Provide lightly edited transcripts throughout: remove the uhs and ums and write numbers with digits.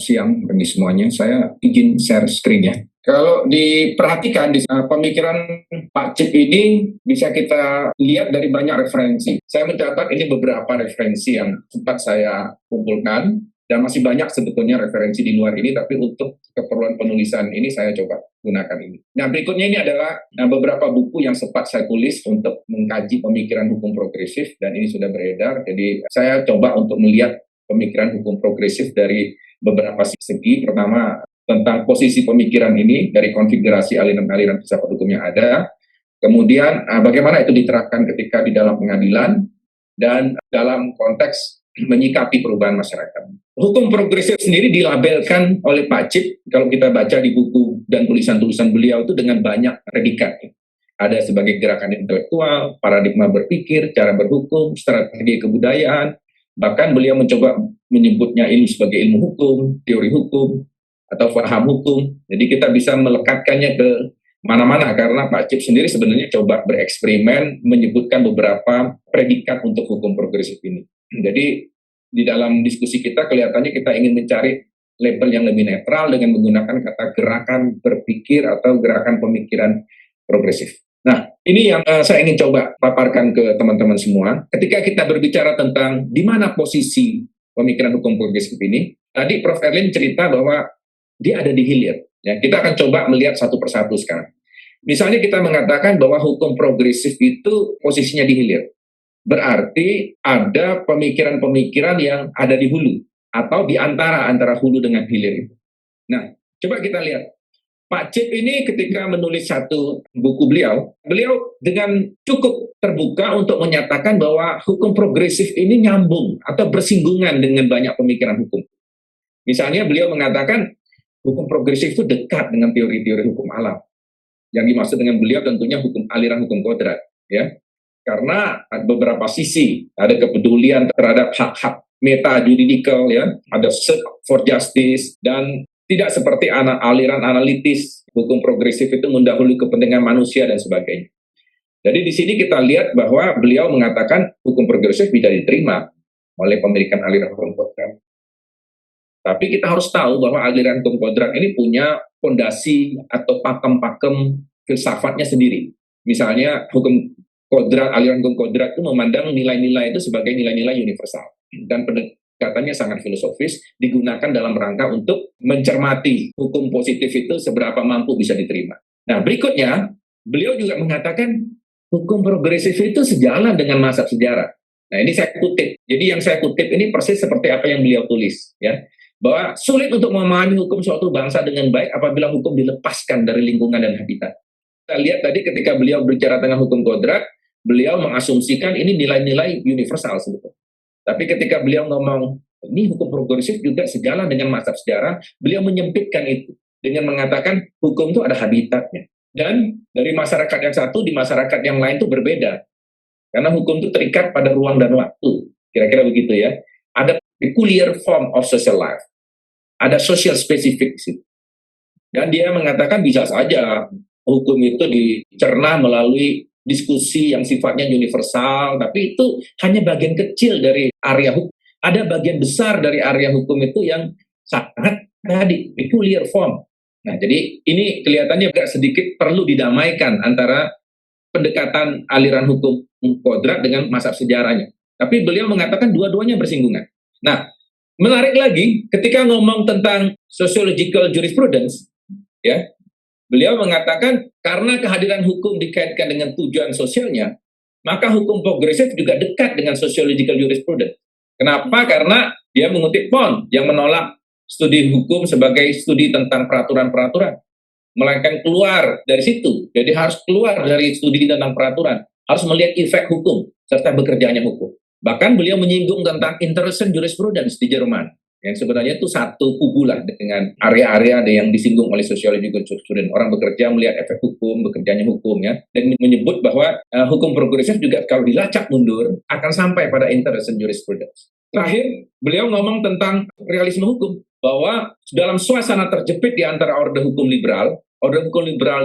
siang bagi semuanya. Saya izin share screen ya. Kalau diperhatikan di pemikiran Pak Cip ini bisa kita lihat dari banyak referensi. Saya mencatat ini beberapa referensi yang sempat saya kumpulkan dan masih banyak sebetulnya referensi di luar ini, tapi untuk keperluan penulisan ini saya coba gunakan ini. Nah, berikutnya ini adalah beberapa buku yang sempat saya tulis untuk mengkaji pemikiran hukum progresif dan ini sudah beredar. Jadi saya coba untuk melihat pemikiran hukum progresif dari beberapa segi. Pertama, tentang posisi pemikiran ini dari konfigurasi aliran-aliran filsafat hukum yang ada. Kemudian bagaimana itu diterapkan ketika di dalam pengadilan dan dalam konteks menyikapi perubahan masyarakat. Hukum progresif sendiri dilabelkan oleh Pak Cip, kalau kita baca di buku dan tulisan-tulisan beliau itu dengan banyak predikat. Ada sebagai gerakan intelektual, paradigma berpikir, cara berhukum, strategi kebudayaan, bahkan beliau mencoba menyebutnya ini sebagai ilmu hukum, teori hukum, atau paham hukum. Jadi kita bisa melekatkannya ke mana-mana karena Pak Cip sendiri sebenarnya coba bereksperimen menyebutkan beberapa predikat untuk hukum progresif ini. Jadi di dalam diskusi kita kelihatannya kita ingin mencari label yang lebih netral dengan menggunakan kata gerakan berpikir atau gerakan pemikiran progresif. Nah, ini yang saya ingin coba paparkan ke teman-teman semua. Ketika kita berbicara tentang di mana posisi pemikiran hukum progresif ini, tadi Prof. Erlin cerita bahwa dia ada di hilir. Ya, kita akan coba melihat satu persatu sekarang. Misalnya kita mengatakan bahwa hukum progresif itu posisinya di hilir. Berarti ada pemikiran-pemikiran yang ada di hulu atau di antara hulu dengan hilir itu. Nah, coba kita lihat. Pak Cip ini ketika menulis satu buku beliau dengan cukup terbuka untuk menyatakan bahwa hukum progresif ini nyambung atau bersinggungan dengan banyak pemikiran hukum. Misalnya beliau mengatakan hukum progresif itu dekat dengan teori-teori hukum alam. Yang dimaksud dengan beliau tentunya aliran hukum kodrat, ya. Karena beberapa sisi, ada kepedulian terhadap hak-hak meta juridikal, ya, ada search for justice, dan tidak seperti aliran analitis, hukum progresif itu mendahului kepentingan manusia dan sebagainya. Jadi di sini kita lihat bahwa beliau mengatakan hukum progresif tidak diterima oleh pemilikan aliran hukum kodrat. Tapi kita harus tahu bahwa aliran hukum kodrat ini punya fondasi atau pakem-pakem filsafatnya sendiri. Misalnya aliran hukum kodrat itu memandang nilai-nilai itu sebagai nilai-nilai universal. Dan pendekatannya sangat filosofis, digunakan dalam rangka untuk mencermati hukum positif itu seberapa mampu bisa diterima. Nah, berikutnya, beliau juga mengatakan hukum progresif itu sejalan dengan mazhab sejarah. Nah, ini saya kutip. Jadi yang saya kutip ini persis seperti apa yang beliau tulis, ya. Bahwa sulit untuk memahami hukum suatu bangsa dengan baik apabila hukum dilepaskan dari lingkungan dan habitat. Kita lihat tadi ketika beliau berbicara tentang hukum kodrat, beliau mengasumsikan ini nilai-nilai universal sebetulnya. Tapi ketika beliau ngomong, ini hukum progresif juga sejalan dengan mazhab sejarah, beliau menyempitkan itu dengan mengatakan hukum itu ada habitatnya. Dan dari masyarakat yang satu di masyarakat yang lain itu berbeda. Karena hukum itu terikat pada ruang dan waktu. Kira-kira begitu ya. Ada peculiar form of social life. Ada social specific. Dan dia mengatakan bisa saja hukum itu dicerna melalui diskusi yang sifatnya universal, tapi itu hanya bagian kecil dari area hukum. Ada bagian besar dari area hukum itu yang sangat tadi, peculiar form. Nah, jadi ini kelihatannya agak sedikit perlu didamaikan antara pendekatan aliran hukum kodrat dengan mazhab sejarahnya. Tapi beliau mengatakan dua-duanya bersinggungan. Nah, menarik lagi, ketika ngomong tentang sociological jurisprudence, ya, beliau mengatakan karena kehadiran hukum dikaitkan dengan tujuan sosialnya, maka hukum progresif juga dekat dengan sociological jurisprudence. Kenapa? Karena dia mengutip Pond yang menolak studi hukum sebagai studi tentang peraturan-peraturan. Melainkan keluar dari situ. Jadi harus keluar dari studi tentang peraturan. Harus melihat efek hukum serta bekerjanya hukum. Bahkan beliau menyinggung tentang Interessen Jurisprudence di Jerman, yang sebenarnya itu satu kubu lah dengan area-area yang disinggung oleh sociological jurisprudence. Orang bekerja melihat efek hukum, bekerjanya hukum, ya, dan menyebut bahwa hukum progresif juga kalau dilacak mundur akan sampai pada Interessen Jurisprudence. Terakhir, beliau ngomong tentang realisme hukum, bahwa dalam suasana terjepit di antara orde hukum liberal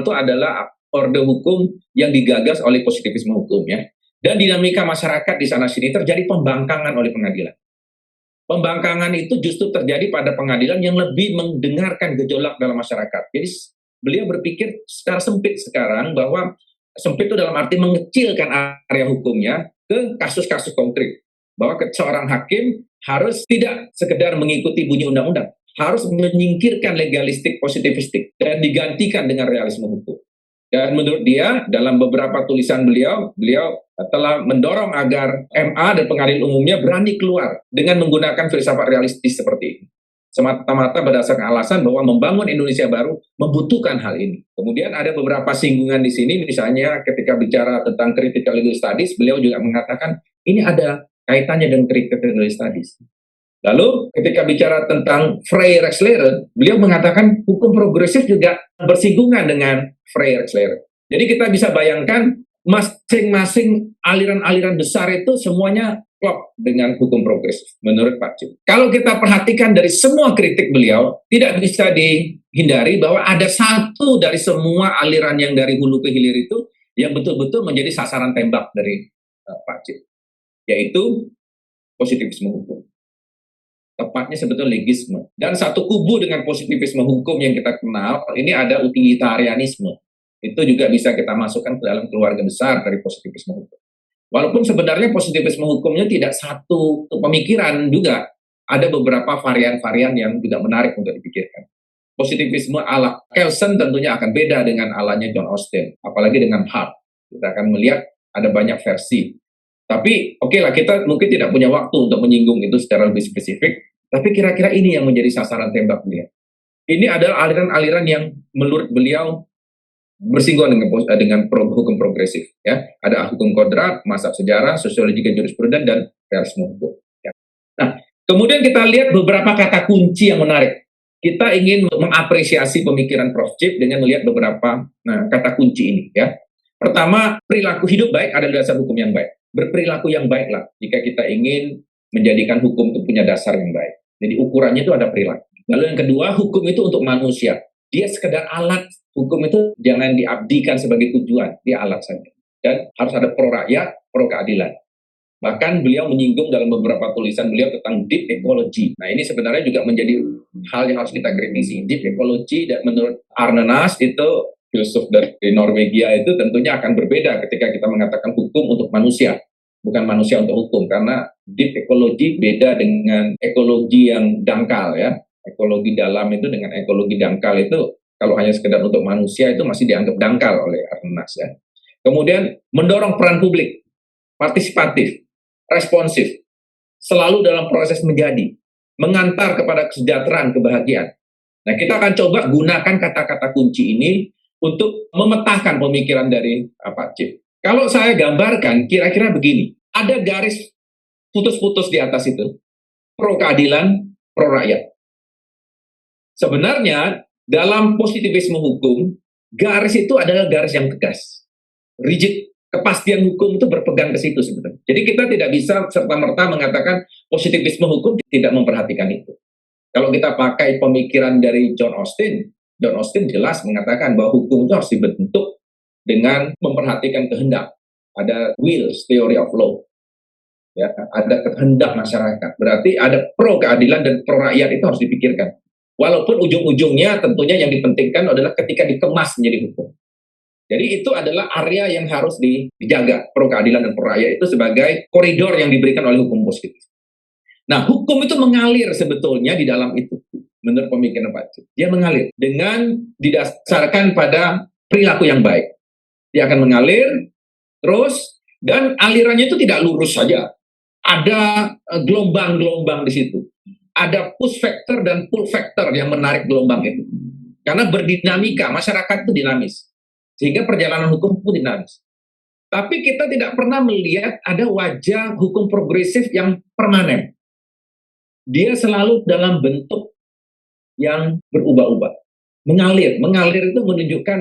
itu adalah orde hukum yang digagas oleh positivisme hukum, ya. Dan dinamika masyarakat di sana sini terjadi pembangkangan oleh pengadilan. Pembangkangan itu justru terjadi pada pengadilan yang lebih mendengarkan gejolak dalam masyarakat. Jadi beliau berpikir secara sempit sekarang, bahwa sempit itu dalam arti mengecilkan area hukumnya ke kasus-kasus konkret. Bahwa seorang hakim harus tidak sekedar mengikuti bunyi undang-undang, harus menyingkirkan legalistik positivistik dan digantikan dengan realisme hukum. Dan menurut dia, dalam beberapa tulisan beliau telah mendorong agar MA dan pengadilan umumnya berani keluar dengan menggunakan filsafat realistis seperti ini. Semata-mata berdasarkan alasan bahwa membangun Indonesia baru membutuhkan hal ini. Kemudian ada beberapa singgungan di sini, misalnya ketika bicara tentang critical legal studies, beliau juga mengatakan ini ada kaitannya dengan critical legal studies. Lalu ketika bicara tentang Frey-Rexleren, beliau mengatakan hukum progresif juga bersinggungan dengan Frey-Rexleren. Jadi kita bisa bayangkan masing-masing aliran-aliran besar itu semuanya klop dengan hukum progresif menurut Pak Cip. Kalau kita perhatikan dari semua kritik beliau, tidak bisa dihindari bahwa ada satu dari semua aliran yang dari hulu ke hilir itu yang betul-betul menjadi sasaran tembak dari Pak Cip, yaitu positivisme hukum. Tepatnya sebetulnya legisme. Dan satu kubu dengan positivisme hukum yang kita kenal, ini ada utilitarianisme. Itu juga bisa kita masukkan ke dalam keluarga besar dari positivisme hukum. Walaupun sebenarnya positivisme hukumnya tidak satu pemikiran juga, ada beberapa varian-varian yang juga menarik untuk dipikirkan. Positivisme ala Kelsen tentunya akan beda dengan alanya John Austin, apalagi dengan Hart. Kita akan melihat ada banyak versi. Tapi oke lah, kita mungkin tidak punya waktu untuk menyinggung itu secara lebih spesifik, tapi kira-kira ini yang menjadi sasaran tembak beliau. Ini adalah aliran-aliran yang menurut beliau bersinggungan dengan hukum progresif. Ya, ada hukum kodrat, mazhab sejarah, sosiologi dan jurispruden, dan realisme hukum. Ya. Nah, kemudian kita lihat beberapa kata kunci yang menarik. Kita ingin mengapresiasi pemikiran Prof. Cip dengan melihat beberapa kata kunci ini. Ya. Pertama, perilaku hidup baik adalah dasar hukum yang baik. Berperilaku yang baiklah jika kita ingin menjadikan hukum itu punya dasar yang baik. Jadi ukurannya itu ada perilaku. Lalu yang kedua, hukum itu untuk manusia. Dia sekedar alat. Hukum itu jangan diabdikan sebagai tujuan, dia alat saja. Dan harus ada pro rakyat, pro keadilan. Bahkan beliau menyinggung dalam beberapa tulisan beliau tentang deep ecology. Nah, ini sebenarnya juga menjadi hal yang harus kita kritisi. Deep ecology, dan menurut Arne Naess itu filsuf dari Norwegia, itu tentunya akan berbeda ketika kita mengatakan hukum untuk manusia, bukan manusia untuk hukum, karena deep ecology beda dengan ekologi yang dangkal, ya. Ekologi dalam itu dengan ekologi dangkal itu, kalau hanya sekedar untuk manusia itu masih dianggap dangkal oleh Arne Naess, ya. Kemudian mendorong peran publik, partisipatif, responsif, selalu dalam proses menjadi, mengantar kepada kesejahteraan, kebahagiaan. Nah, kita akan coba gunakan kata-kata kunci ini untuk memetakan pemikiran dari Pak Cip. Kalau saya gambarkan, kira-kira begini. Ada garis putus-putus di atas itu. Pro keadilan, pro rakyat. Sebenarnya, dalam positivisme hukum, garis itu adalah garis yang tegas. Rigid. Kepastian hukum itu berpegang ke situ sebenarnya. Jadi kita tidak bisa serta-merta mengatakan positivisme hukum tidak memperhatikan itu. Kalau kita pakai pemikiran dari John Austin jelas mengatakan bahwa hukum itu harus dibentuk dengan memperhatikan kehendak. Ada wills, theory of law. Ya, ada kehendak masyarakat. Berarti ada pro keadilan dan pro rakyat itu harus dipikirkan. Walaupun ujung-ujungnya tentunya yang dipentingkan adalah ketika dikemas menjadi hukum. Jadi itu adalah area yang harus dijaga, pro keadilan dan pro rakyat itu sebagai koridor yang diberikan oleh hukum positif. Nah, hukum itu mengalir sebetulnya di dalam itu, menurut pemikiran Pak Cip. Dia mengalir dengan didasarkan pada perilaku yang baik. Dia akan mengalir terus, dan alirannya itu tidak lurus saja. Ada gelombang-gelombang di situ. Ada push factor dan pull factor yang menarik gelombang itu. Karena berdinamika, masyarakat itu dinamis. Sehingga perjalanan hukum pun dinamis. Tapi kita tidak pernah melihat ada wajah hukum progresif yang permanen. Dia selalu dalam bentuk yang berubah-ubah. Mengalir itu menunjukkan,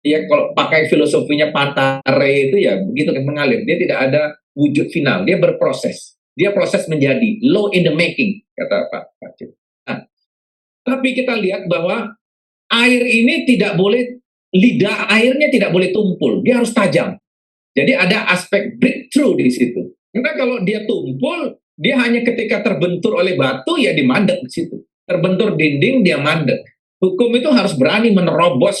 ya kalau pakai filosofinya Pantare itu ya begitu kan, mengalir. Dia tidak ada wujud final, dia berproses. Dia proses menjadi, law in the making, kata Pak Cip. Nah, tapi kita lihat bahwa air ini tidak boleh, lidah airnya tidak boleh tumpul, dia harus tajam. Jadi ada aspek breakthrough di situ. Karena kalau dia tumpul, Dia hanya ketika terbentur oleh batu, ya dia mandek di situ. Terbentur dinding, dia mandek. Hukum itu harus berani menerobos.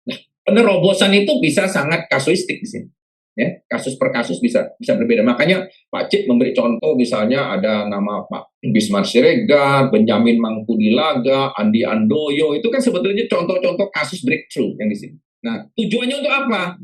Nah, penerobosan itu bisa sangat kasuistik di sini. Ya, kasus per kasus bisa berbeda. Makanya Pak Cip memberi contoh, misalnya ada nama Pak Bismar Siregar, Benjamin Mangkudilaga, Andi Andoyo, itu kan sebetulnya contoh-contoh kasus breakthrough yang di sini. Nah, tujuannya untuk apa?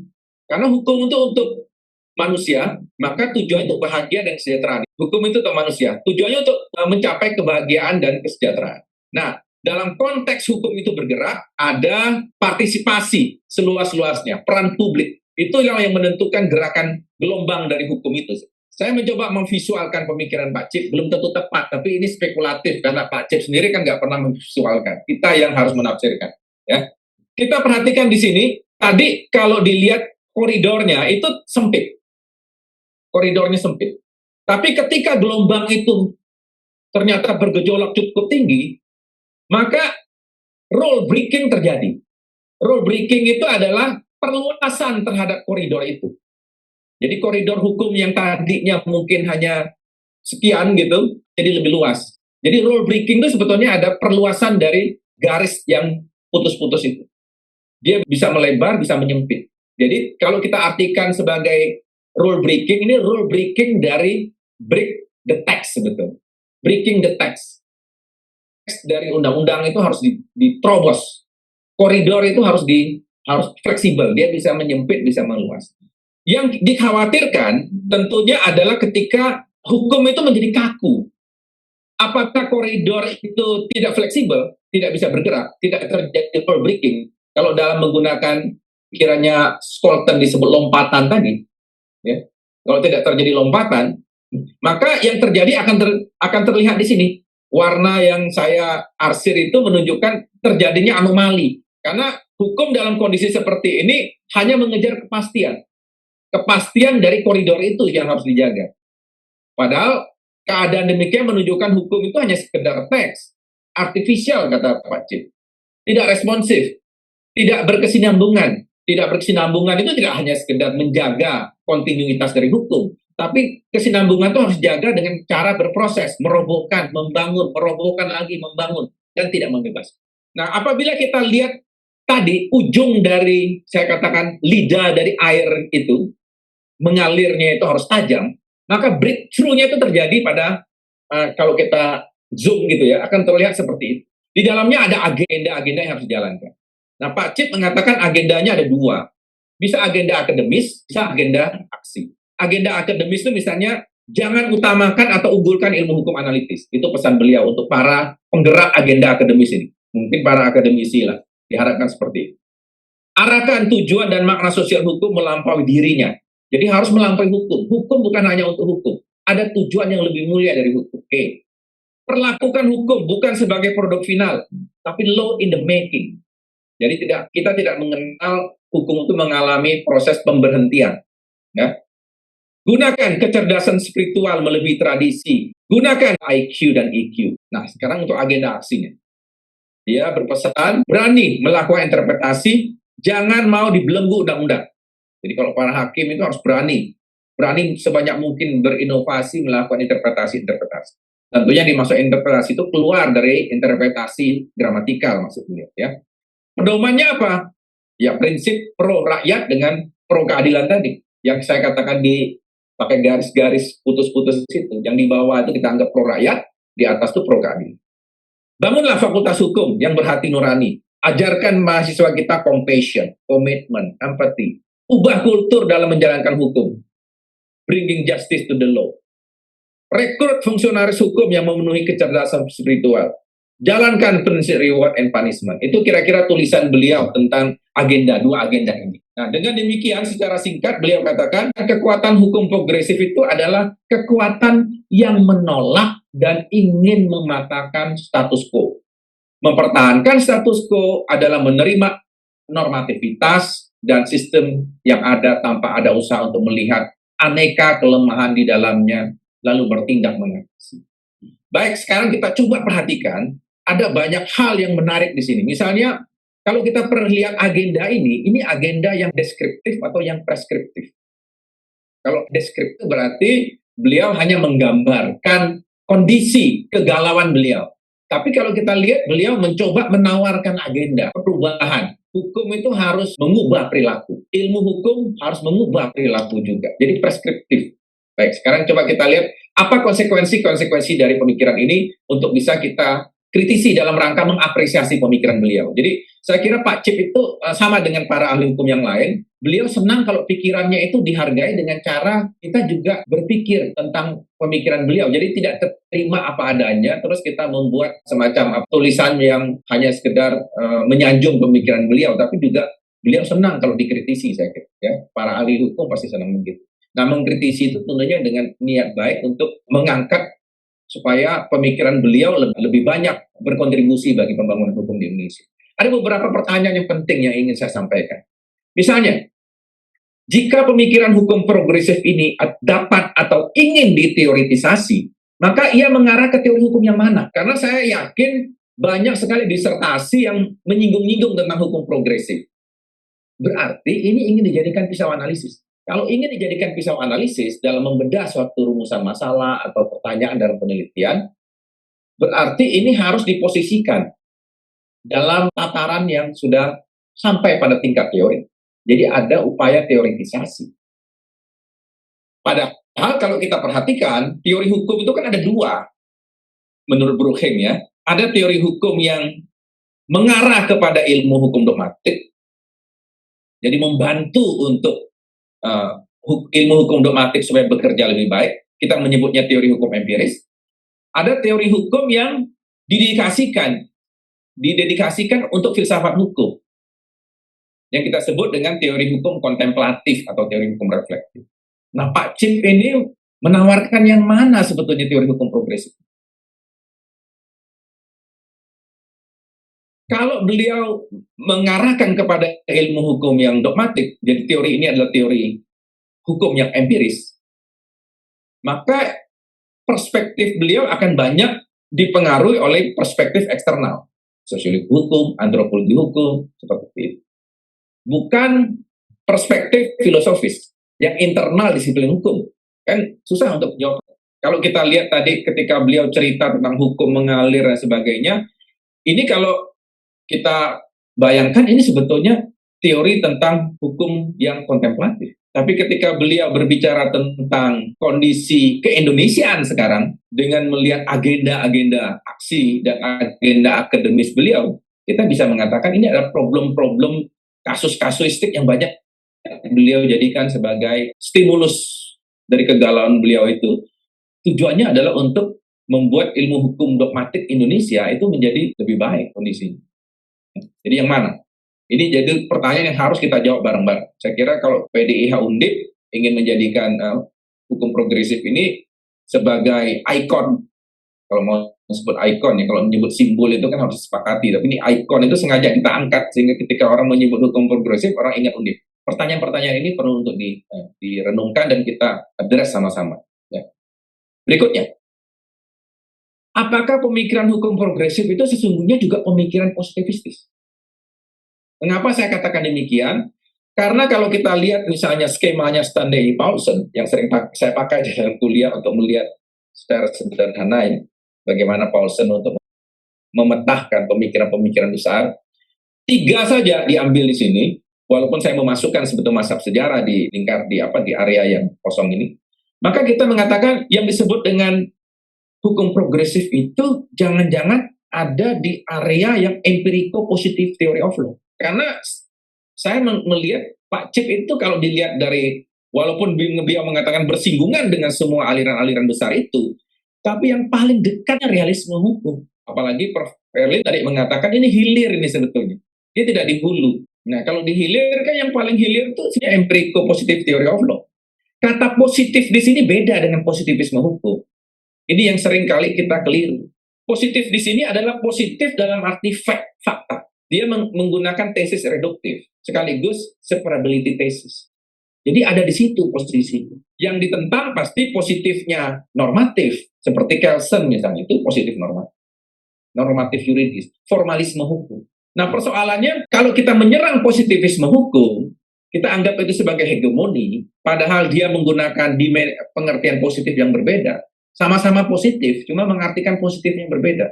Karena hukum untuk manusia, maka tujuan untuk bahagia dan kesejahteraan. Hukum itu untuk manusia, tujuannya untuk mencapai kebahagiaan dan kesejahteraan. Nah, dalam konteks hukum itu bergerak, ada partisipasi seluas-luasnya, peran publik. Itu yang menentukan gerakan gelombang dari hukum itu. Saya mencoba memvisualkan pemikiran Pak Cip, belum tentu tepat, tapi ini spekulatif, karena Pak Cip sendiri kan nggak pernah memvisualkan. Kita yang harus menafsirkan. Ya. Kita perhatikan di sini, tadi kalau dilihat koridornya itu sempit. Koridornya sempit. Tapi ketika gelombang itu ternyata bergejolak cukup tinggi, maka rule breaking terjadi. Rule breaking itu adalah perluasan terhadap koridor itu. Jadi koridor hukum yang tadinya mungkin hanya sekian gitu, jadi lebih luas. Jadi rule breaking itu sebetulnya ada perluasan dari garis yang putus-putus itu. Dia bisa melebar, bisa menyempit. Jadi kalau kita artikan sebagai rule breaking, ini rule breaking dari break the text sebetulnya. Breaking the text. Text dari undang-undang itu harus diterobos. Koridor itu harus fleksibel, dia bisa menyempit, bisa meluas. Yang dikhawatirkan tentunya adalah ketika hukum itu menjadi kaku. Apakah koridor itu tidak fleksibel, tidak bisa bergerak, tidak terjadi rule breaking? Kalau dalam menggunakan kiranya Scholten disebut lompatan tadi, ya, kalau tidak terjadi lompatan, maka yang terjadi akan terlihat di sini. Warna yang saya arsir itu menunjukkan terjadinya anomali. Karena hukum dalam kondisi seperti ini hanya mengejar kepastian. Kepastian dari koridor itu yang harus dijaga. Padahal keadaan demikian menunjukkan hukum itu hanya sekedar teks. Artificial, kata Pak Cip. Tidak responsif. Tidak berkesinambungan. Tidak berkesinambungan itu tidak hanya sekedar menjaga kontinuitas dari hukum. Tapi kesinambungan itu harus dijaga dengan cara berproses. Merobohkan, membangun, merobohkan lagi, membangun. Dan tidak membebas. Nah, apabila kita lihat tadi ujung dari, saya katakan, lidah dari air itu, mengalirnya itu harus tajam, maka breakthrough-nya itu terjadi pada, kalau kita zoom gitu ya, akan terlihat seperti itu. Di dalamnya ada agenda-agenda yang harus dijalankan. Nah, Pak Cip mengatakan agendanya ada dua. Bisa agenda akademis, bisa agenda aksi. Agenda akademis itu misalnya, jangan utamakan atau unggulkan ilmu hukum analitis. Itu pesan beliau untuk para penggerak agenda akademis ini. Mungkin para akademisi lah, diharapkan seperti itu. Arahkan tujuan dan makna sosial hukum melampaui dirinya. Jadi harus melampaui hukum. Hukum bukan hanya untuk hukum. Ada tujuan yang lebih mulia dari hukum. Oke. Perlakukan hukum bukan sebagai produk final, tapi law in the making. Jadi kita tidak mengenal hukum itu mengalami proses pemberhentian. Ya. Gunakan kecerdasan spiritual melebihi tradisi. Gunakan IQ dan EQ. Nah, sekarang untuk agenda aksinya. Dia berpesan, berani melakukan interpretasi, jangan mau dibelenggu undang-undang. Jadi kalau para hakim itu harus berani sebanyak mungkin berinovasi melakukan interpretasi-interpretasi. Tentunya dimaksud interpretasi itu keluar dari interpretasi gramatikal maksudnya. Ya. Pedomannya apa? Ya prinsip pro rakyat dengan pro keadilan tadi. Yang saya katakan pakai garis-garis putus-putus itu. Yang di bawah itu kita anggap pro rakyat, di atas itu pro keadilan. Bangunlah fakultas hukum yang berhati nurani. Ajarkan mahasiswa kita compassion, komitmen, empathy. Ubah kultur dalam menjalankan hukum. Bringing justice to the law. Rekrut fungsionaris hukum yang memenuhi kecerdasan spiritual. Jalankan prinsip reward and punishment. Itu kira-kira tulisan beliau tentang dua agenda ini. Nah, dengan demikian secara singkat beliau katakan kekuatan hukum progresif itu adalah kekuatan yang menolak dan ingin mematahkan status quo. Mempertahankan status quo adalah menerima normativitas dan sistem yang ada tanpa ada usaha untuk melihat aneka kelemahan di dalamnya lalu bertindak mengatasi. Baik, sekarang kita coba perhatikan ada banyak hal yang menarik di sini. Misalnya, kalau kita perlihat agenda ini agenda yang deskriptif atau yang preskriptif. Kalau deskriptif berarti Beliau hanya menggambarkan kondisi kegalauan beliau. Tapi kalau kita lihat, beliau mencoba menawarkan agenda perubahan. Hukum itu harus mengubah perilaku. Ilmu hukum harus mengubah perilaku juga. Jadi preskriptif. Baik, sekarang coba kita lihat apa konsekuensi-konsekuensi dari pemikiran ini untuk bisa kita kritisi dalam rangka mengapresiasi pemikiran beliau. Jadi saya kira Pak Cip itu sama dengan para ahli hukum yang lain, beliau senang kalau pikirannya itu dihargai dengan cara kita juga berpikir tentang pemikiran beliau. Jadi tidak terima apa adanya, terus kita membuat semacam tulisan yang hanya sekedar menyanjung pemikiran beliau, tapi juga beliau senang kalau dikritisi, saya kira. Ya, para ahli hukum pasti senang begitu. Nah, mengkritisi itu tentunya dengan niat baik untuk mengangkat supaya pemikiran beliau lebih banyak berkontribusi bagi pembangunan hukum di Indonesia. Ada beberapa pertanyaan yang penting yang ingin saya sampaikan. Misalnya, jika pemikiran hukum progresif ini dapat atau ingin diteoretisasi, maka ia mengarah ke teori hukum yang mana? Karena saya yakin banyak sekali disertasi yang menyinggung-nyinggung tentang hukum progresif. Berarti ini ingin dijadikan pisau analisis. Kalau ingin dijadikan pisau analisis dalam membedah suatu rumusan masalah atau pertanyaan dalam penelitian, berarti ini harus diposisikan dalam tataran yang sudah sampai pada tingkat teori. Jadi ada upaya teoritisasi. Padahal kalau kita perhatikan, teori hukum itu kan ada dua. Menurut Brookheim ya, ada teori hukum yang mengarah kepada ilmu hukum dogmatik, jadi membantu untuk ilmu hukum dogmatik supaya bekerja lebih baik. Kita menyebutnya teori hukum empiris. Ada teori hukum yang didedikasikan untuk filsafat hukum, yang kita sebut dengan teori hukum kontemplatif atau teori hukum reflektif. Nah, Pak Cip ini menawarkan yang mana sebetulnya teori hukum progresif? Kalau beliau mengarahkan kepada ilmu hukum yang dogmatik, jadi teori ini adalah teori hukum yang empiris, maka perspektif beliau akan banyak dipengaruhi oleh perspektif eksternal, sosiologi hukum, antropologi hukum, seperti itu. Bukan perspektif filosofis yang internal disiplin hukum. Kan susah untuk jawab. Kalau kita lihat tadi ketika beliau cerita tentang hukum mengalir dan sebagainya, ini kalau kita bayangkan ini sebetulnya teori tentang hukum yang kontemplatif. Tapi ketika beliau berbicara tentang kondisi keindonesiaan sekarang, dengan melihat agenda-agenda aksi dan agenda akademis beliau, kita bisa mengatakan ini adalah problem-problem kasus-kasuistik yang banyak beliau jadikan sebagai stimulus dari kegalauan beliau itu. Tujuannya adalah untuk membuat ilmu hukum dogmatik Indonesia itu menjadi lebih baik kondisinya. Jadi yang mana? Ini jadi pertanyaan yang harus kita jawab bareng-bareng. Saya kira kalau PDIH Undip ingin menjadikan hukum progresif ini sebagai ikon, kalau mau disebut ikon ya, kalau menyebut simbol itu kan harus disepakati. Tapi ini ikon itu sengaja kita angkat sehingga ketika orang menyebut hukum progresif, orang ingat Undip. Pertanyaan-pertanyaan ini perlu untuk direnungkan dan kita address sama-sama. Ya. Berikutnya, apakah pemikiran hukum progresif itu sesungguhnya juga pemikiran positivistis? Mengapa saya katakan demikian? Karena kalau kita lihat misalnya skemanya Stanley Paulson yang sering saya pakai di dalam kuliah untuk melihat secara sederhana ya, bagaimana Paulson untuk memetakan pemikiran-pemikiran besar. 3 saja diambil di sini, walaupun saya memasukkan sebetulnya mazhab sejarah di area yang kosong ini. Maka kita mengatakan yang disebut dengan hukum progresif itu jangan-jangan ada di area yang empirico positive theory of law. Karena saya melihat Pak Cip itu kalau dilihat dari, walaupun beliau mengatakan bersinggungan dengan semua aliran-aliran besar itu, tapi yang paling dekatnya realisme hukum. Apalagi Prof. Erlin tadi mengatakan ini hilir ini sebetulnya. Dia tidak di hulu. Nah, kalau di hilir kan yang paling hilir itu empirico positive theory of law. Kata positif di sini beda dengan positivisme hukum. Ini yang sering kali kita keliru. Positif di sini adalah positif dalam arti fakta. Dia menggunakan tesis reduktif, sekaligus separability tesis. Jadi ada di situ posisi. Yang ditentang pasti positifnya normatif, seperti Kelsen misalnya, itu positif normatif. Normatif yuridis, formalisme hukum. Nah persoalannya, kalau kita menyerang positivisme hukum, kita anggap itu sebagai hegemoni, padahal dia menggunakan pengertian positif yang berbeda. Sama-sama positif, cuma mengartikan positif yang berbeda.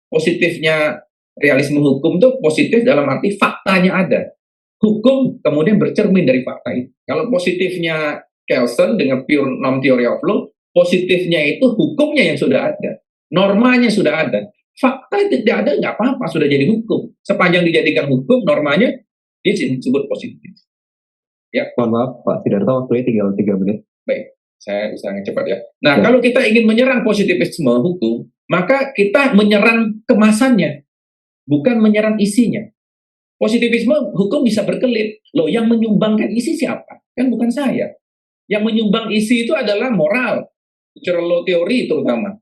Positifnya realisme hukum itu positif dalam arti faktanya ada. Hukum kemudian bercermin dari fakta itu. Kalau positifnya Kelsen dengan pure norm theory of law, positifnya itu hukumnya yang sudah ada. Normanya sudah ada. Fakta tidak ada, nggak apa-apa, sudah jadi hukum. Sepanjang dijadikan hukum, normanya disebut positif. Ya. Mohon maaf, Pak Sidarto, waktunya tinggal 3 menit. Baik, saya bisa cepat ya. Nah, kalau kita ingin menyerang positivisme hukum, maka kita menyerang kemasannya, bukan menyerang isinya. Positivisme hukum bisa berkelit. Loh, yang menyumbangkan isi siapa? Kan bukan saya. Yang menyumbang isi itu adalah moral, natural law teori terutama.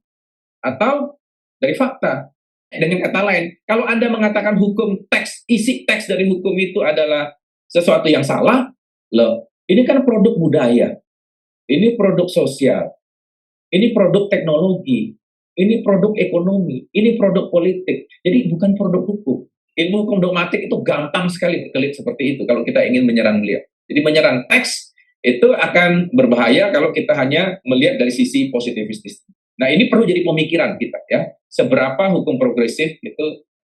Atau dari fakta. Dengan kata lain, kalau Anda mengatakan hukum teks, isi teks dari hukum itu adalah sesuatu yang salah, loh, ini kan produk budaya, ini produk sosial, ini produk teknologi, ini produk ekonomi, ini produk politik. Jadi bukan produk hukum. Ilmu hukum dogmatik itu gampang sekali berkelit seperti itu kalau kita ingin menyerang beliau. Jadi menyerang teks itu akan berbahaya kalau kita hanya melihat dari sisi positivistis. Nah, ini perlu jadi pemikiran kita ya. Seberapa hukum progresif itu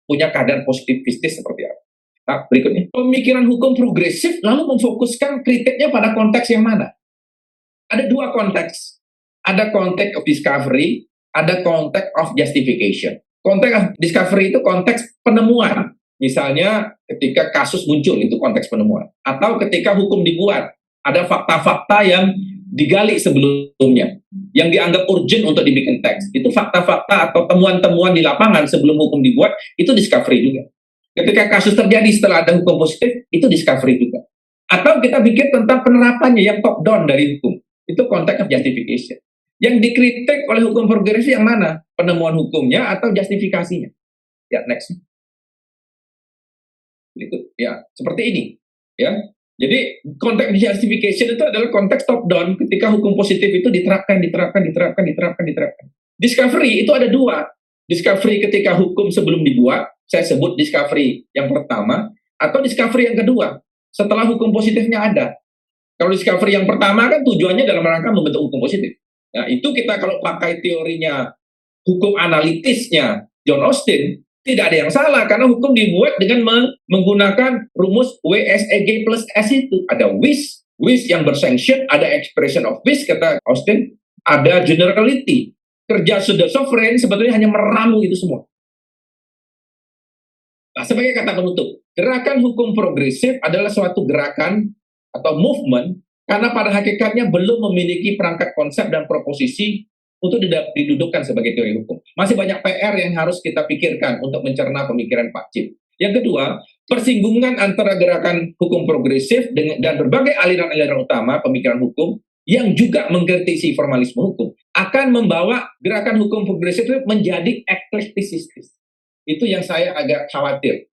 punya kadar positivistis seperti apa. Nah, berikutnya. Pemikiran hukum progresif lalu memfokuskan kritiknya pada konteks yang mana? Ada 2 konteks. Ada konteks of discovery, ada konteks of justification. Konteks of discovery itu konteks penemuan. Misalnya ketika kasus muncul, itu konteks penemuan. Atau ketika hukum dibuat, ada fakta-fakta yang digali sebelumnya, yang dianggap urgent untuk dibikin teks. Itu fakta-fakta atau temuan-temuan di lapangan sebelum hukum dibuat, itu discovery juga. Ketika kasus terjadi setelah ada hukum positif, itu discovery juga. Atau kita bikin tentang penerapannya yang top down dari hukum. Itu konteks of justification. Yang dikritik oleh hukum progresif yang mana? Penemuan hukumnya atau justifikasinya? Ya, next. Berikut. Ya, seperti ini. Ya. Jadi konteks justification itu adalah konteks top down ketika hukum positif itu diterapkan. Discovery itu ada 2. Discovery ketika hukum sebelum dibuat, saya sebut discovery yang pertama, atau discovery yang kedua, setelah hukum positifnya ada. Kalau discovery yang pertama kan tujuannya dalam rangka membentuk hukum positif. Nah, itu kita kalau pakai teorinya hukum analitisnya John Austin, tidak ada yang salah karena hukum dibuat dengan menggunakan rumus WSEG plus S itu. Ada wish yang bersanction, ada expression of wish kata Austin, ada generality. Kerja sudah sovereign sebetulnya hanya meramu itu semua. Nah, sebagai kata penutup, gerakan hukum progresif adalah suatu gerakan atau movement karena pada hakikatnya belum memiliki perangkat konsep dan proposisi untuk didudukkan sebagai teori hukum. Masih banyak PR yang harus kita pikirkan untuk mencerna pemikiran Pak Cip. Yang kedua, persinggungan antara gerakan hukum progresif dan berbagai aliran-aliran utama pemikiran hukum yang juga mengkritisi formalisme hukum akan membawa gerakan hukum progresif itu menjadi eklektisistis. Itu yang saya agak khawatir.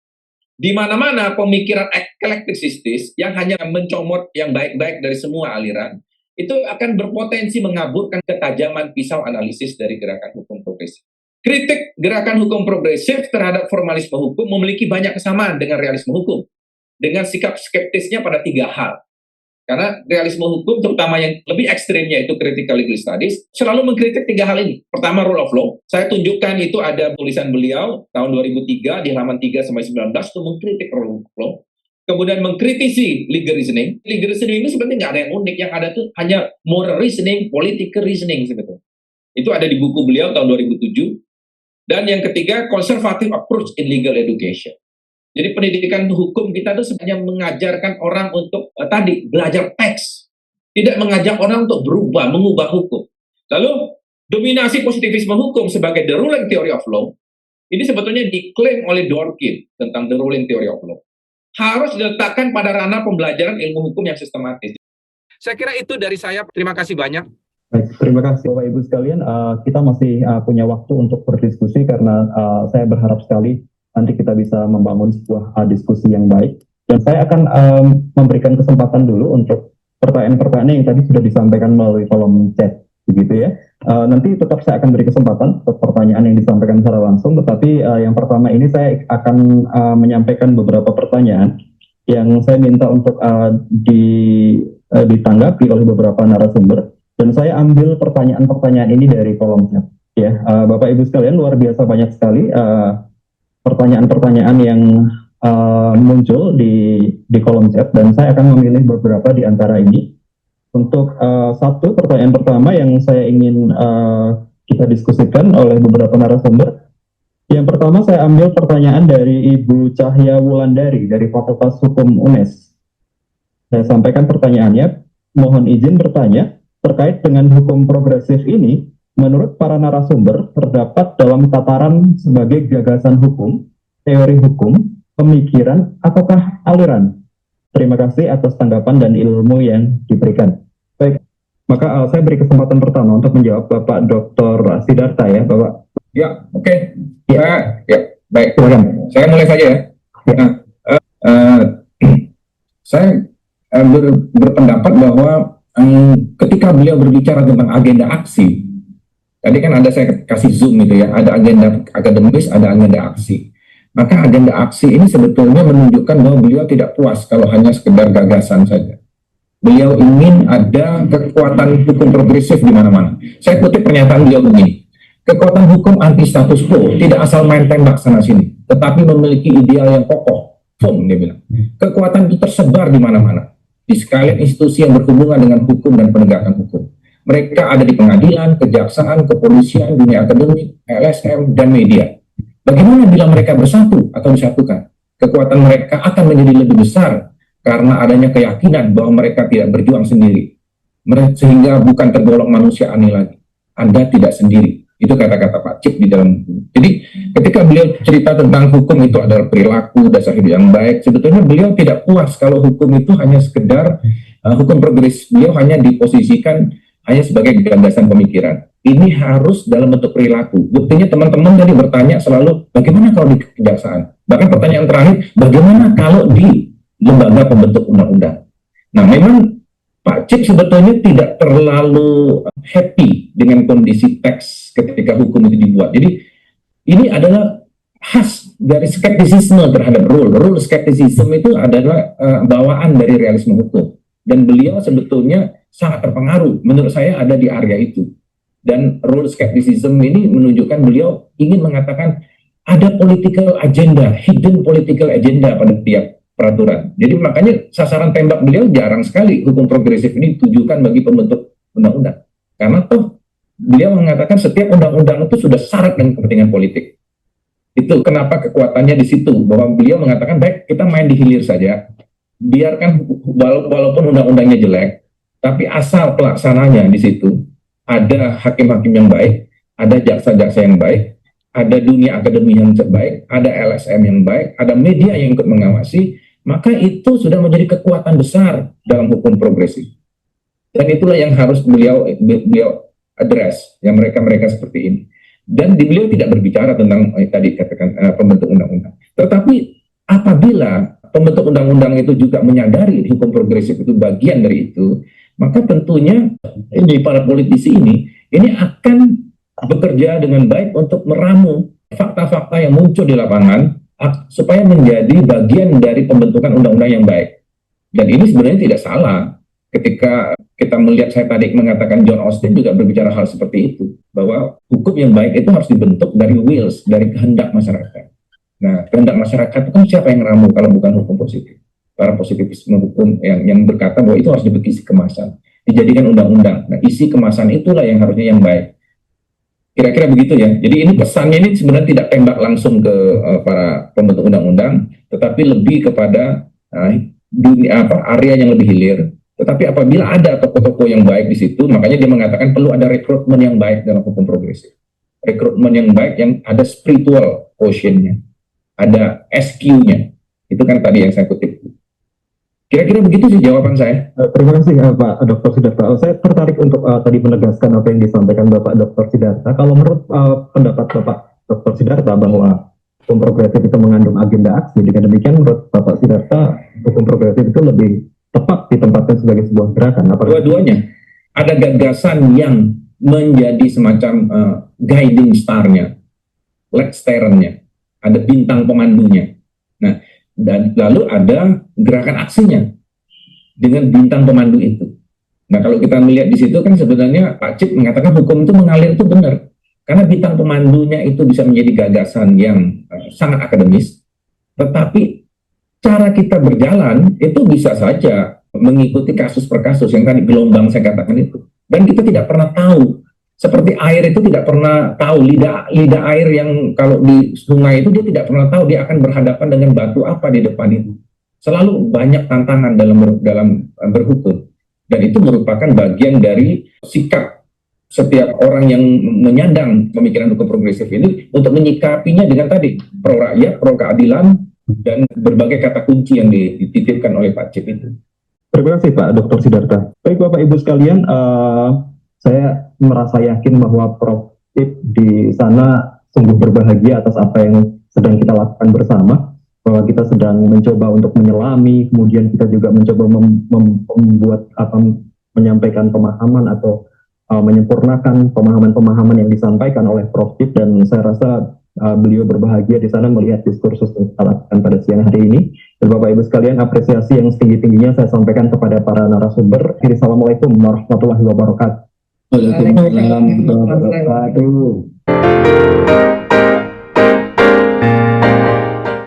Di mana-mana pemikiran eklektisistis yang hanya mencomot yang baik-baik dari semua aliran, itu akan berpotensi mengaburkan ketajaman pisau analisis dari gerakan hukum progresif. Kritik gerakan hukum progresif terhadap formalisme hukum memiliki banyak kesamaan dengan realisme hukum, dengan sikap skeptisnya pada 3 hal. Karena realisme hukum, terutama yang lebih ekstrimnya itu critical legal studies, selalu mengkritik 3 hal ini. Pertama, rule of law. Saya tunjukkan itu ada tulisan beliau tahun 2003 di halaman 3-19 itu mengkritik rule of law. Kemudian mengkritisi legal reasoning. Legal reasoning ini sebenarnya nggak ada yang unik. Yang ada tuh hanya moral reasoning, political reasoning sebetulnya. Itu ada di buku beliau tahun 2007. Dan yang ketiga, conservative approach in legal education. Jadi pendidikan hukum kita itu sebenarnya mengajarkan orang untuk tadi belajar teks. Tidak mengajak orang untuk berubah, mengubah hukum. Lalu dominasi positivisme hukum sebagai the ruling theory of law. Ini sebetulnya diklaim oleh Dworkin tentang the ruling theory of law. Harus diletakkan pada ranah pembelajaran ilmu hukum yang sistematis. Saya kira itu dari saya. Terima kasih banyak. Baik, terima kasih Bapak Ibu sekalian. Kita masih punya waktu untuk berdiskusi karena saya berharap sekali nanti kita bisa membangun sebuah diskusi yang baik. Dan saya akan memberikan kesempatan dulu untuk pertanyaan-pertanyaan yang tadi sudah disampaikan melalui kolom chat, begitu ya. Nanti tetap saya akan beri kesempatan untuk pertanyaan yang disampaikan secara langsung, tetapi yang pertama ini saya akan menyampaikan beberapa pertanyaan yang saya minta untuk ditanggapi oleh beberapa narasumber, dan saya ambil pertanyaan-pertanyaan ini dari kolom chat. Ya, Bapak Ibu sekalian, luar biasa banyak sekali pertanyaan-pertanyaan yang muncul di kolom chat, dan saya akan memilih beberapa di antara ini. Untuk satu pertanyaan pertama yang saya ingin kita diskusikan oleh beberapa narasumber. Yang pertama saya ambil pertanyaan dari Ibu Cahya Wulandari dari Fakultas Hukum UNES. Saya sampaikan pertanyaannya, mohon izin bertanya, terkait dengan hukum progresif ini, menurut para narasumber, terdapat dalam tataran sebagai gagasan hukum, teori hukum, pemikiran, ataukah aliran? Terima kasih atas tanggapan dan ilmu yang diberikan. Baik, maka saya beri kesempatan pertama untuk menjawab Bapak Dr. Sidarta ya, Bapak. Ya, oke. Ya, baik. Saya mulai saja ya. Nah, saya berpendapat bahwa ketika beliau berbicara tentang agenda aksi, tadi kan ada saya kasih zoom gitu ya, ada agenda akademis, ada agenda aksi. Maka agenda aksi ini sebetulnya menunjukkan bahwa beliau tidak puas kalau hanya sekedar gagasan saja. Beliau ingin ada kekuatan hukum progresif di mana-mana. Saya kutip pernyataan beliau begini. Kekuatan hukum anti status quo tidak asal main tembak sana-sini, tetapi memiliki ideal yang kokoh. Dia bilang. Kekuatan itu tersebar di mana-mana, di sekalian institusi yang berhubungan dengan hukum dan penegakan hukum. Mereka ada di pengadilan, kejaksaan, kepolisian, dunia akademik, LSM, dan media. Bagaimana bila mereka bersatu atau disatukan? Kekuatan mereka akan menjadi lebih besar karena adanya keyakinan bahwa mereka tidak berjuang sendiri. Sehingga bukan tergolong manusia aneh lagi. Anda tidak sendiri. Itu kata-kata Pak Cip di dalam buku. Jadi ketika beliau cerita tentang hukum itu adalah perilaku, dasar hidup yang baik, sebetulnya beliau tidak puas kalau hukum itu hanya sekedar hukum progres. Beliau hanya diposisikan hanya sebagai gagasan pemikiran. Ini harus dalam bentuk perilaku. Buktinya teman-teman tadi bertanya selalu, bagaimana kalau di kejaksaan? Bahkan pertanyaan terakhir, bagaimana kalau di lembaga pembentuk undang-undang? Nah, memang Pak Cip sebetulnya tidak terlalu happy dengan kondisi teks ketika hukum itu dibuat. Jadi ini adalah khas dari skeptisisme terhadap rule. Rule skeptisisme itu adalah bawaan dari realisme hukum. Dan beliau sebetulnya sangat terpengaruh, menurut saya ada di area itu. Dan rule skeptisism ini menunjukkan beliau ingin mengatakan ada political agenda, hidden political agenda pada tiap peraturan. Jadi makanya sasaran tembak beliau jarang sekali hukum progresif ini ditujukan bagi pembentuk undang-undang. Karena toh beliau mengatakan setiap undang-undang itu sudah syarat dengan kepentingan politik. Itu kenapa kekuatannya di situ, bahwa beliau mengatakan baik kita main di hilir saja, biarkan walaupun undang-undangnya jelek, tapi asal pelaksananya di situ ada hakim-hakim yang baik, ada jaksa-jaksa yang baik, ada dunia akademi yang baik, ada LSM yang baik, ada media yang ikut mengawasi, maka itu sudah menjadi kekuatan besar dalam hukum progresif. Dan itulah yang harus beliau address, yang mereka-mereka seperti ini. Dan beliau tidak berbicara tentang tadi katakan pembentuk undang-undang. Tetapi apabila pembentuk undang-undang itu juga menyadari hukum progresif itu bagian dari itu, maka tentunya ini para politisi ini akan bekerja dengan baik untuk meramu fakta-fakta yang muncul di lapangan supaya menjadi bagian dari pembentukan undang-undang yang baik. Dan ini sebenarnya tidak salah. Ketika kita melihat, saya tadi mengatakan John Austin juga berbicara hal seperti itu, bahwa hukum yang baik itu harus dibentuk dari wills, dari kehendak masyarakat. Nah, kehendak masyarakat itu kan siapa yang ramu kalau bukan hukum positif? Para positivisme hukum yang berkata bahwa itu harus diberi isi kemasan, dijadikan undang-undang. Nah, isi kemasan itulah yang harusnya yang baik. Kira-kira begitu ya. Jadi ini pesannya ini sebenarnya tidak tembak langsung ke para pembentuk undang-undang, tetapi lebih kepada area yang lebih hilir. Tetapi apabila ada tokoh-tokoh yang baik di situ, makanya dia mengatakan perlu ada rekrutmen yang baik dalam hukum progresif. Rekrutmen yang baik yang ada spiritual quotient-nya, ada SQ-nya. Itu kan tadi yang saya kutip. Kira-kira begitu sih jawaban saya. Terima kasih Pak Dr. Sidarta. Saya tertarik untuk tadi menegaskan apa yang disampaikan Bapak Dr. Sidarta. Kalau menurut pendapat Bapak Dr. Sidarta bahwa hukum progresif itu mengandung agenda aksi, dengan demikian menurut Bapak Sidarta hukum progresif itu lebih tepat ditempatkan sebagai sebuah gerakan. Dua-duanya ada gagasan yang menjadi semacam guiding star-nya, lead steerer-nya, ada bintang pemandunya. Nah, dan lalu ada gerakan aksinya dengan bintang pemandu itu. Nah, kalau kita melihat di situ kan sebenarnya Pak Cip mengatakan hukum itu mengalir itu benar. Karena bintang pemandunya itu bisa menjadi gagasan yang sangat akademis, tetapi cara kita berjalan itu bisa saja mengikuti kasus per kasus yang tadi gelombang saya katakan itu. Dan kita tidak pernah tahu, seperti air itu tidak pernah tahu, lidah air yang kalau di sungai itu dia tidak pernah tahu dia akan berhadapan dengan batu apa di depan itu. Selalu banyak tantangan dalam berhukum. Dan itu merupakan bagian dari sikap setiap orang yang menyandang pemikiran hukum progresif ini untuk menyikapinya dengan tadi pro rakyat, pro keadilan, dan berbagai kata kunci yang dititipkan oleh Pak Cip itu. Terima kasih Pak Dr. Sidarta. Baik Bapak Ibu sekalian, saya merasa yakin bahwa Prof. Cip di sana sungguh berbahagia atas apa yang sedang kita lakukan bersama, bahwa kita sedang mencoba untuk menyelami, kemudian kita juga mencoba membuat menyampaikan pemahaman atau menyempurnakan pemahaman-pemahaman yang disampaikan oleh Prof. Cip, dan saya rasa beliau berbahagia di sana melihat diskursus yang kita lakukan pada siang hari ini. Dan Bapak Ibu sekalian, apresiasi yang setinggi-tingginya saya sampaikan kepada para narasumber. Assalamualaikum warahmatullahi wabarakatuh. Waalaikumsalam warahmatullahi wabarakatuh.